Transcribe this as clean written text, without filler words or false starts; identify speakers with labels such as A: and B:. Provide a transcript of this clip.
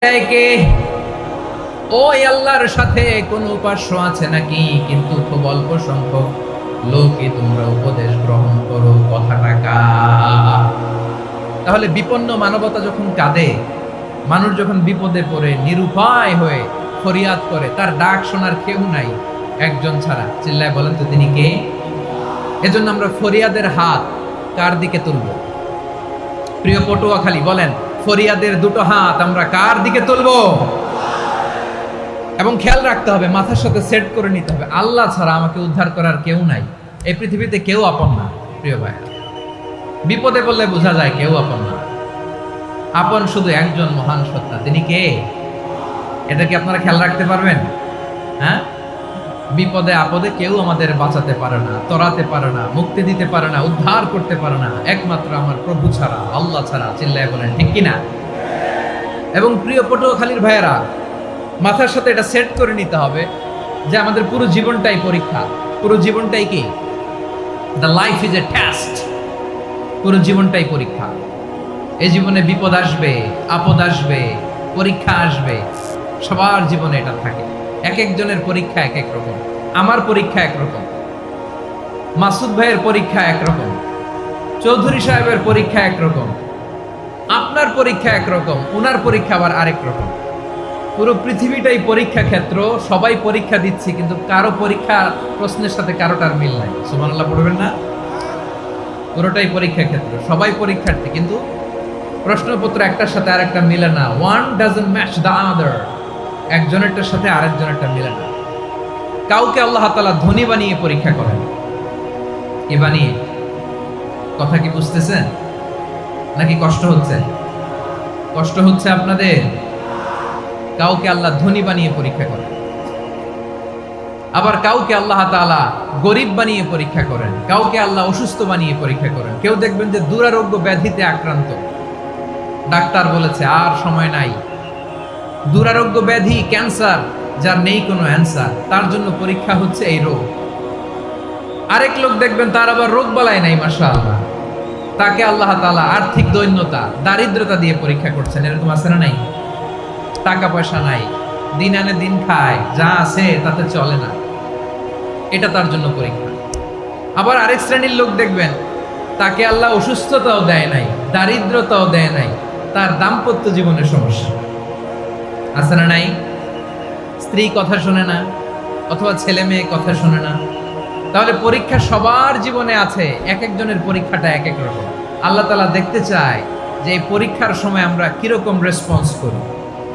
A: কে ওই আল্লাহর সাথে কোন উপাস্য আছে নাকি? কিন্তু খুব অল্প সংখ্যক লোকই তোমরা উপদেশ গ্রহণ করো। কথাটা কার? তাহলে বিপন্ন মানবতা যখন কাঁদে, মানুষ যখন বিপদে পড়ে নিরুপায় হয়ে ফরিয়াদ করে, তার ডাক শোনার কেউ নাই একজন ছাড়া। চিল্লায় বলেন তো তিনি কে? এজন্য আমরা ফরিয়াদের হাত কার দিকে তুলব? প্রিয় পটুয়াখালী বলেন, ফরিয়াদের দুটো হাত আমরা কার দিকে তুলবো? এবং খেয়াল রাখতে হবে, মাথার সাথে সেট করে নিতে হবে, আল্লাহ ছাড়া আমাকে উদ্ধার করার কেউ নাই। এই পৃথিবীতে কেউ আপন না। প্রিয় ভাই, বিপদে পড়লে বোঝা যায় কেউ আপন না। আপন শুধু একজন মহান সত্তা, তিনি কে? এটা কি আপনারা খেয়াল রাখতে পারবেন? হ্যাঁ, বিপদে আপদে কেউ আমাদের বাঁচাতে পারে না, তরাতে পারে না, মুক্তি দিতে পারে না, উদ্ধার করতে পারে না, একমাত্র আমার প্রভু ছাড়া, আল্লাহ ছাড়া। চিল্লায় বলেন ঠিক কিনা? এবং প্রিয় পটুয়াখালীর ভাইয়েরা, মাথার সাথে এটা সেট করে নিতে হবে যে আমাদের পুরো জীবনটাই পরীক্ষা। পুরো জীবনটাই কি? The life is a test. পুরো জীবনটাই পরীক্ষা। এই জীবনে বিপদ আসবে, আপদ আসবে, পরীক্ষা আসবে, সবার জীবনে এটা থাকে। এক একজনের পরীক্ষা এক এক রকম। আমার পরীক্ষা একরকম, মাসুদ ভাইয়ের পরীক্ষা একরকম, চৌধুরী সাহেবের পরীক্ষা একরকম, আপনার পরীক্ষা একরকম, উনার পরীক্ষা আবার আরেক রকম। পুরো পৃথিবীটাই পরীক্ষা ক্ষেত্র, সবাই পরীক্ষা দিচ্ছি, কিন্তু কারো পরীক্ষা প্রশ্নের সাথে কারোটার মিল নাই। সুবহানাল্লাহ পড়বেন না? পুরোটাই পরীক্ষা ক্ষেত্র, সবাই পরীক্ষার্থী, কিন্তু প্রশ্নপত্র একটার সাথে আরেকটা মিলে না। One doesn't match the other. একজনেরটার সাথে আরেকজনেরটা মিলে না। কাউকে আল্লাহ তাআলা ধনী বানিয়ে পরীক্ষা করেন। কি বানিয়ে? কথা কি বুঝতেছেন নাকি কষ্ট হচ্ছে? কষ্ট হচ্ছে আপনাদের? কাউকে আল্লাহ ধনী বানিয়ে পরীক্ষা করেন, আবার কাউকে আল্লাহ তাআলা গরিব বানিয়ে পরীক্ষা করেন, কাউকে আল্লাহ অসুস্থ বানিয়ে পরীক্ষা করেন। কেউ দেখবেন যে দুরারোগ্য ব্যাধিতে আক্রান্ত, ডাক্তার বলেছে আর সময় নাই, দুরারোগ্য ব্যাধি, ক্যান্সার, যার নেই কোনো অ্যান্সার, তার জন্য পরীক্ষা হচ্ছে এই রোগ। আরেক লোক দেখবেন তার আবার রোগ বালাই নাই, মাশাআল্লাহ, তাকে আল্লাহ তাআলা আর্থিক দৈন্যতা, দারিদ্রতা দিয়ে পরীক্ষা করছেন। এরকম আছে না নাই? টাকা পয়সা নাই, দিন আনে দিন খায়, যা আছে তাতে চলে না, এটা তার জন্য পরীক্ষা। আবার আরেক শ্রেণীর লোক দেখবেন তাকে আল্লাহ অসুস্থতাও দেয় নাই, দারিদ্রতাও দেয় নাই, তার দাম্পত্য জীবনের সমস্যা আছে না নাই? স্ত্রী কথা শোনে না, অথবা ছেলে মেয়ে কথা শোনে না। তাহলে পরীক্ষা সবার জীবনে আছে, এক একজনের পরীক্ষাটা এক এক রকম। আল্লাহ তাআলা দেখতে চায় যে এই পরীক্ষার সময় আমরা কিরকম রেসপন্স করি।